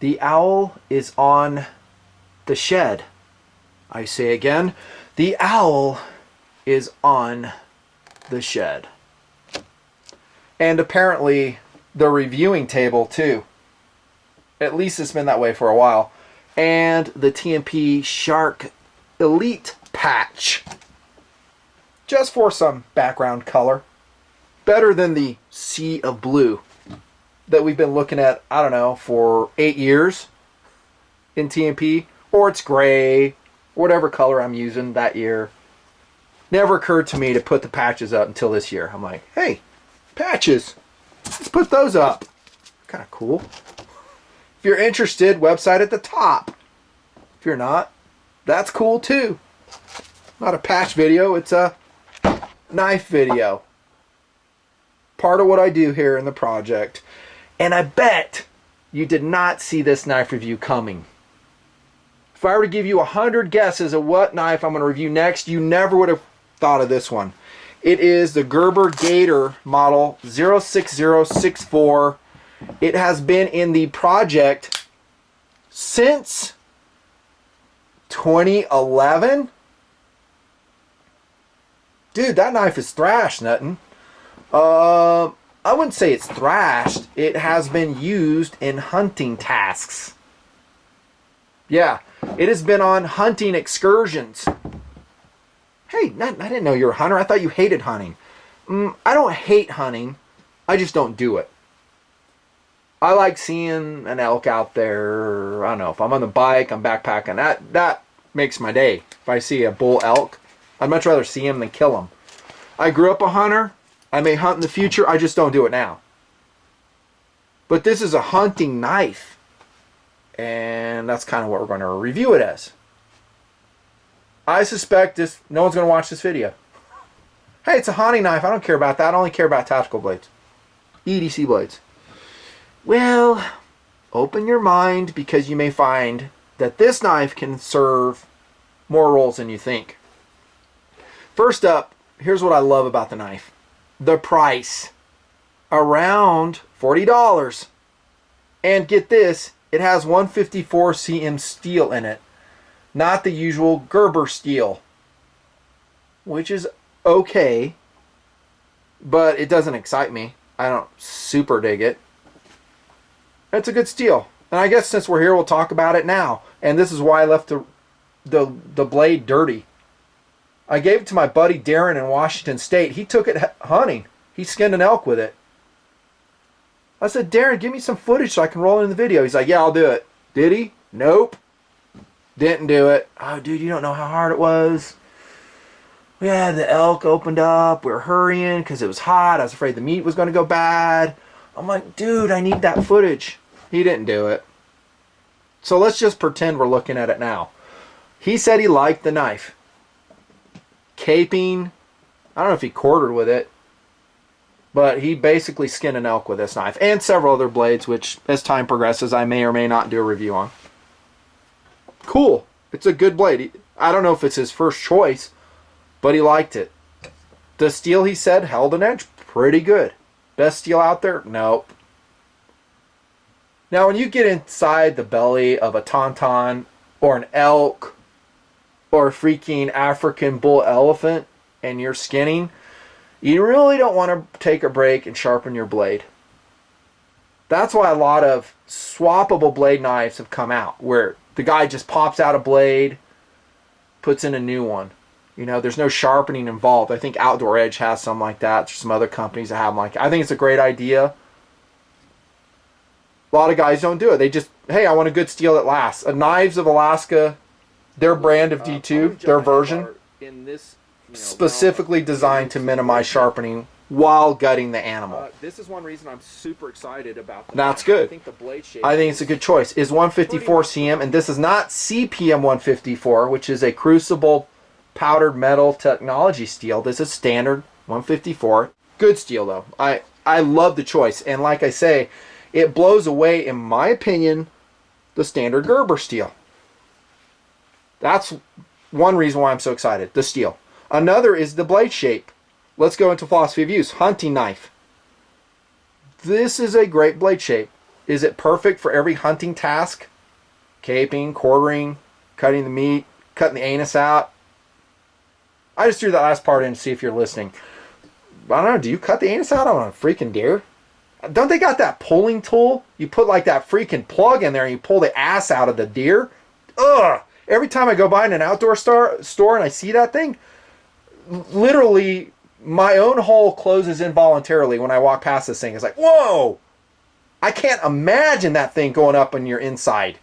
The owl is on the shed. I say again, the owl is on the shed. And apparently the reviewing table too. At least it's been that way for a while. And the TMP Shark Elite patch. Just for some background color. Better than the sea of blue that we've been looking at, I don't know, for 8 years in TMP. Or it's gray, whatever color I'm using that year. Never occurred to me to put the patches up until this year. I'm like, hey, patches, let's put those up. Kind of cool. If you're interested, website at the top. If you're not, that's cool too. Not a patch video, it's a knife video. Part of what I do here in the project. And I bet you did not see this knife review coming. If I were to give you 100 guesses of what knife I'm going to review next, you never would have thought of this one. It is the Gerber Gator model 06064. It has been in the project since 2011. Dude, that knife is thrashed, Nuttin. I wouldn't say it's thrashed. It has been used in hunting tasks. Yeah, it has been on hunting excursions. Hey, I didn't know you were a hunter. I thought you hated hunting. I don't hate hunting. I just don't do it. I like seeing an elk out there. I don't know. If I'm on the bike, I'm backpacking. That makes my day. If I see a bull elk, I'd much rather see him than kill him. I grew up a hunter. I may hunt in the future. I just don't do it now. But this is a hunting knife. And that's kind of what we're going to review it as. I suspect no one's going to watch this video. Hey, it's a hunting knife. I don't care about that. I only care about tactical blades. EDC blades. Well, open your mind, because you may find that this knife can serve more roles than you think. First up, here's what I love about the knife. The price. Around $40. And get this, it has 154 cm steel in it. Not the usual Gerber steel. Which is okay. But it doesn't excite me. I don't super dig it. It's a good steel. And I guess since we're here, we'll talk about it now. And this is why I left the blade dirty. I gave it to my buddy Darren in Washington State. He took it hunting. He skinned an elk with it. I said, Darren, give me some footage so I can roll it in the video. He's like, yeah, I'll do it. Did he? Nope. Didn't do it. Oh, dude, you don't know how hard it was. Yeah, the elk opened up. We were hurrying because it was hot. I was afraid the meat was going to go bad. I'm like, dude, I need that footage. He didn't do it. So let's just pretend we're looking at it now. He said he liked the knife. Caping. I don't know if he quartered with it. But he basically skinned an elk with this knife. And several other blades, which as time progresses, I may or may not do a review on. Cool. It's a good blade. I don't know if it's his first choice, but he liked it. The steel, he said, held an edge pretty good. Best steel out there? Nope. Now, when you get inside the belly of a tauntaun or an elk or a freaking African bull elephant and you're skinning, you really don't want to take a break and sharpen your blade. That's why a lot of swappable blade knives have come out, where the guy just pops out a blade, puts in a new one. You know, there's no sharpening involved. I think Outdoor Edge has some like that. There's some other companies that have them like that. I think it's a great idea. A lot of guys don't do it. They just, hey, I want a good steel that lasts. Knives of Alaska, their brand of D2, their version, specifically designed to minimize sharpening while gutting the animal. This is one reason I'm super excited about the That's good. I think the blade shape I think it's a good choice. Is 154 cm, and this is not CPM 154, which is a crucible powdered metal technology steel. This is standard 154. Good steel though. I love the choice, and like I say, it blows away, in my opinion, the standard Gerber steel. That's one reason why I'm so excited. The steel. Another is the blade shape. Let's go into philosophy of use. Hunting knife. This is a great blade shape. Is it perfect for every hunting task? Caping, quartering, cutting the meat, cutting the anus out. I just threw that last part in to see if you're listening. I don't know, do you cut the anus out on a freaking deer? Don't they got that pulling tool? You put like that freaking plug in there and you pull the ass out of the deer? Ugh! Every time I go by in an outdoor store and I see that thing, literally my own hole closes involuntarily when I walk past this thing. It's like, whoa! I can't imagine that thing going up on your inside.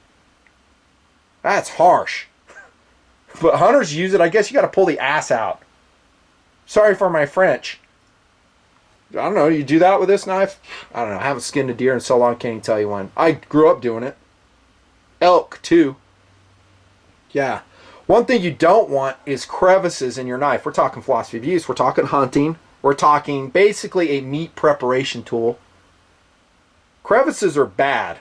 That's harsh. But hunters use it. I guess you got to pull the ass out. Sorry for my French. I don't know. You do that with this knife? I don't know. I haven't skinned a deer in so long. Can't even tell you when. I grew up doing it. Elk too. Yeah. One thing you don't want is crevices in your knife. We're talking philosophy of use. We're talking hunting. We're talking basically a meat preparation tool. Crevices are bad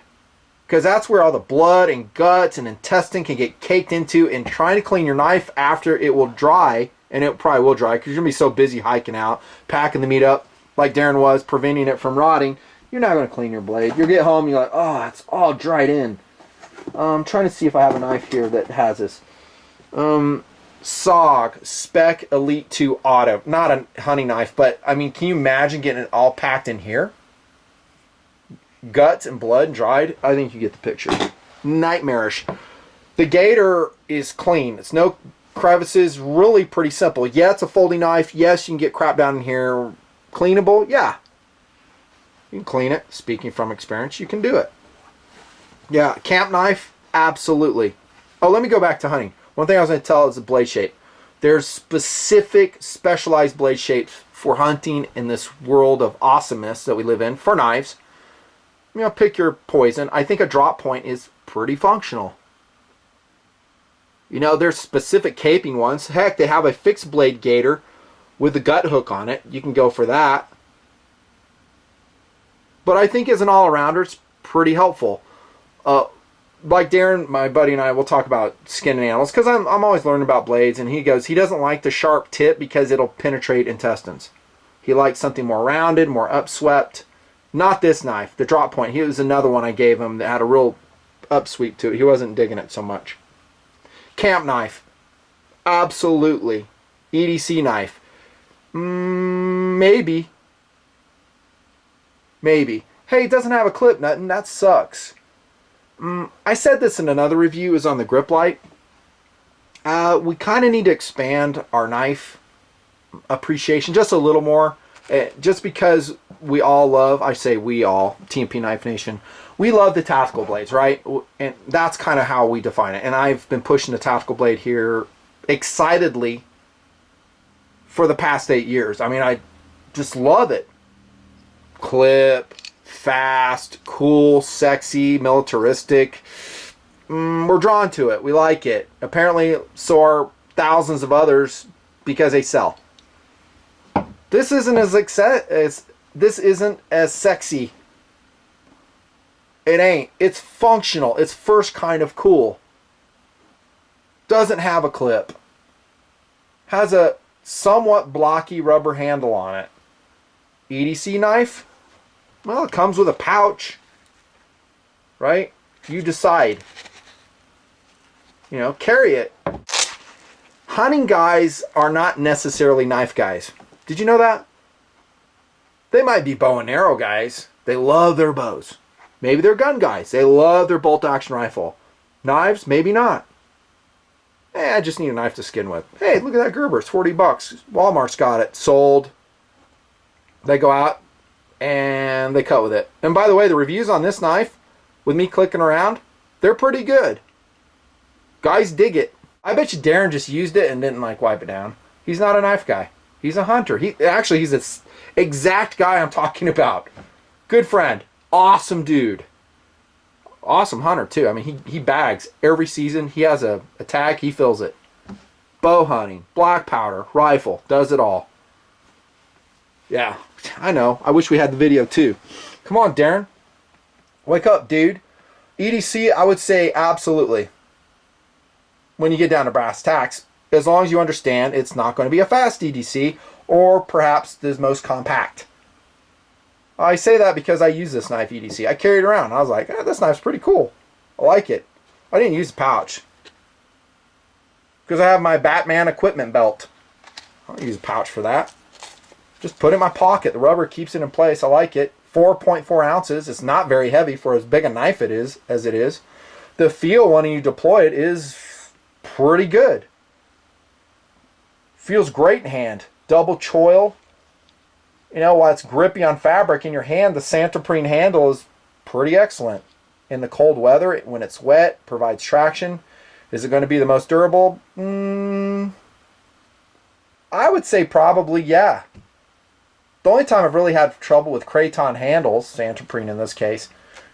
because that's where all the blood and guts and intestine can get caked into, and trying to clean your knife after it will dry, and it probably will dry because you're going to be so busy hiking out, packing the meat up like Darren was, preventing it from rotting. You're not going to clean your blade. You'll get home, you're like, oh, it's all dried in. I'm trying to see if I have a knife here that has this. SOG Spec Elite 2 Auto. Not a hunting knife, but I mean, can you imagine getting it all packed in here? Guts and blood dried. I think you get the picture. Nightmarish. The Gator is clean. It's no crevices. Really pretty simple. Yeah, it's a folding knife. Yes, you can get crap down in here. Cleanable. Yeah, you can clean it. Speaking from experience, you can do it. Yeah, camp knife. Absolutely. Oh, let me go back to hunting. One thing I was going to tell is the blade shape. There's specific specialized blade shapes for hunting in this world of awesomeness that we live in for knives. You know, pick your poison. I think a drop point is pretty functional. You know, there's specific caping ones. Heck, they have a fixed blade gator with a gut hook on it. You can go for that. But I think as an all-arounder, it's pretty helpful. Like Darren, my buddy, and I will talk about skinning animals because I'm always learning about blades, and he goes, he doesn't like the sharp tip because it'll penetrate intestines. He likes something more rounded, more upswept. Not this knife, the drop point. He was another one I gave him that had a real upsweep to it. He wasn't digging it so much. Camp knife. Absolutely. EDC knife. Maybe. Maybe. Hey, it doesn't have a clip, nothing. That sucks. I said this in another review, is on the grip light. We kind of need to expand our knife appreciation just a little more. Just because we all love, I say we all, TMP Knife Nation, we love the tactical blades, right? And that's kind of how we define it. And I've been pushing the tactical blade here excitedly for the past 8 years. I mean, I just love it. Clip, fast, cool, sexy, militaristic. We're drawn to it. We like it. Apparently, so are thousands of others because they sell. This isn't as sexy. It ain't. It's functional. It's first kind of cool. Doesn't have a clip. Has a somewhat blocky rubber handle on it. EDC knife? Well, it comes with a pouch. Right? You decide. You know, carry it. Hunting guys are not necessarily knife guys. Did you know that? They might be bow and arrow guys. They love their bows. Maybe they're gun guys. They love their bolt action rifle. Knives, maybe not. I just need a knife to skin with. Hey, look at that Gerber. It's $40. Walmart's got it. Sold. They go out and they cut with it. And by the way, the reviews on this knife, with me clicking around, they're pretty good. Guys dig it. I bet you Darren just used it and didn't like wipe it down. He's not a knife guy. He's a hunter. He's the exact guy I'm talking about. Good friend. Awesome dude. Awesome hunter, too. I mean, he bags every season. He has a tag. He fills it. Bow hunting, black powder, rifle. Does it all. Yeah, I know. I wish we had the video, too. Come on, Darren. Wake up, dude. EDC, I would say absolutely. When you get down to brass tacks, as long as you understand it's not going to be a fast EDC, or perhaps the most compact. I say that because I use this knife EDC. I carry it around. I was like, this knife's pretty cool. I like it. I didn't use a pouch because I have my Batman equipment belt. I don't use a pouch for that. Just put it in my pocket. The rubber keeps it in place. I like it. 4.4 ounces. It's not very heavy for as big a knife it is as it is. The feel when you deploy it is pretty good. Feels great in hand. Double choil. You know, while it's grippy on fabric in your hand, the Santoprene handle is pretty excellent. In the cold weather, when it's wet, provides traction. Is it going to be the most durable? I would say probably, yeah. The only time I've really had trouble with Kraton handles, Santoprene in this case,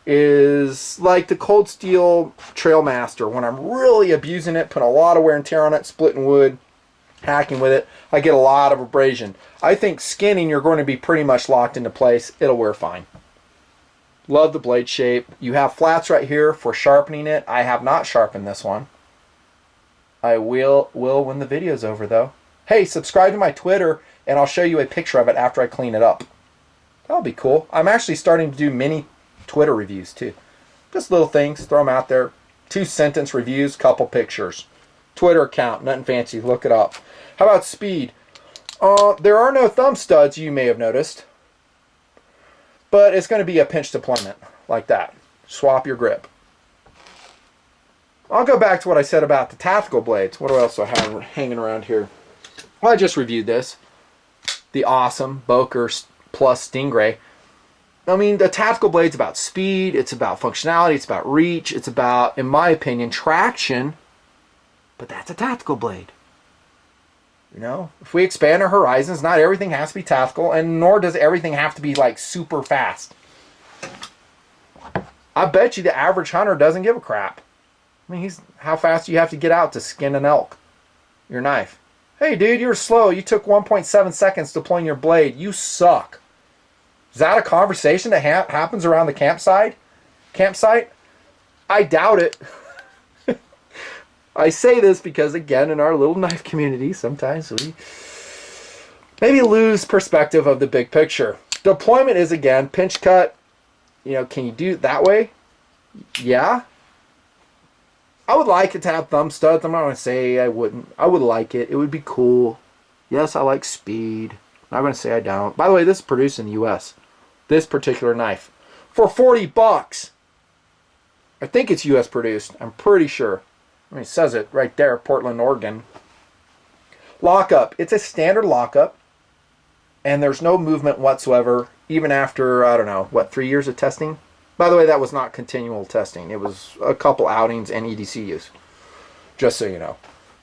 is like the Cold Steel Trailmaster. When I'm really abusing it, putting a lot of wear and tear on it, splitting wood, hacking with it, I get a lot of abrasion. I think skinning, you're going to be pretty much locked into place. It'll wear fine. Love the blade shape. You have flats right here for sharpening it. I have not sharpened this one. I will when the video's over though. Hey, subscribe to my Twitter and I'll show you a picture of it after I clean it up. That'll be cool. I'm actually starting to do mini Twitter reviews too. Just little things, throw them out there. 2-sentence reviews, couple pictures. Twitter account, Nutnfancy, look it up. How about speed? There are no thumb studs, you may have noticed. But it's going to be a pinch deployment, like that. Swap your grip. I'll go back to what I said about the tactical blades. What else do I have hanging around here? Well, I just reviewed this. The awesome Boker Plus Stingray. I mean, the tactical blade's about speed, it's about functionality, it's about reach, it's about, in my opinion, traction. But that's a tactical blade. You know, if we expand our horizons, not everything has to be tactical, and nor does everything have to be like super fast. I bet you the average hunter doesn't give a crap. I mean, how fast do you have to get out to skin an elk? Your knife. Hey, dude, you're slow. You took 1.7 seconds deploying your blade. You suck. Is that a conversation that happens around the campsite? I doubt it. I say this because, again, in our little knife community, sometimes we maybe lose perspective of the big picture. Deployment is, again, pinch cut. You know, can you do it that way? Yeah. I would like it to have thumb studs. I'm not going to say I wouldn't. I would like it. It would be cool. Yes, I like speed. I'm not going to say I don't. By the way, this is produced in the U.S. This particular knife. For 40 bucks. I think it's U.S. produced. I'm pretty sure. I mean, it says it right there, Portland, Oregon. Lockup. It's a standard lockup. And there's no movement whatsoever, even after, I don't know, 3 years of testing? By the way, that was not continual testing. It was a couple outings and EDC use. Just so you know.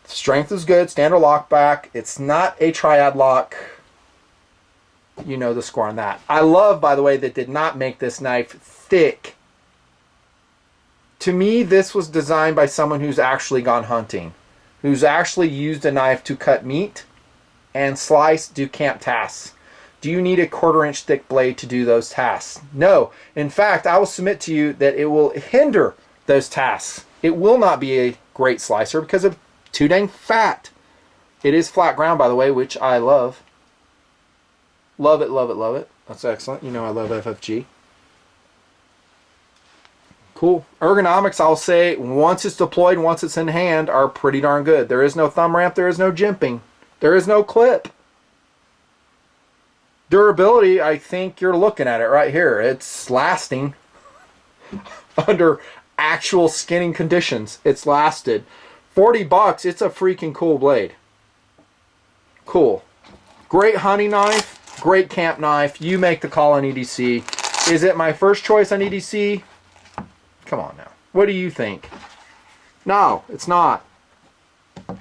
Strength is good. Standard lock back. It's not a triad lock. You know the score on that. I love, by the way, that did not make this knife thick. To me, this was designed by someone who's actually gone hunting. Who's actually used a knife to cut meat and slice, do camp tasks. Do you need a 1/4-inch thick blade to do those tasks? No. In fact, I will submit to you that it will hinder those tasks. It will not be a great slicer because it's too dang fat. It is flat ground, by the way, which I love. Love it, love it, love it. That's excellent. You know I love FFG. Cool. Ergonomics, I'll say, once it's deployed, once it's in hand, are pretty darn good. There is no thumb ramp. There is no jimping. There is no clip. Durability, I think you're looking at it right here. It's lasting under actual skinning conditions. It's lasted. 40 bucks, it's a freaking cool blade. Cool. Great hunting knife. Great camp knife. You make the call on EDC. Is it my first choice on EDC? Come on now. What do you think? No, it's not.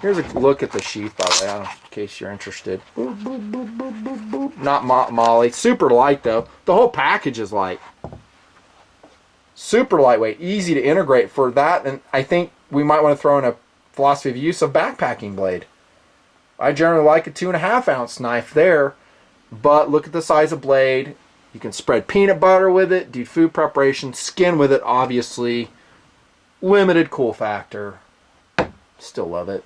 Here's a look at the sheath, by the way, in case you're interested. Boop, boop, boop, boop, boop, boop. Not Molly. Super light, though. The whole package is light. Super lightweight. Easy to integrate for that. And I think we might want to throw in a philosophy of use of backpacking blade. I generally like a 2.5 ounce knife there. But look at the size of blade. You can spread peanut butter with it, do food preparation, skin with it, obviously. Limited cool factor. Still love it.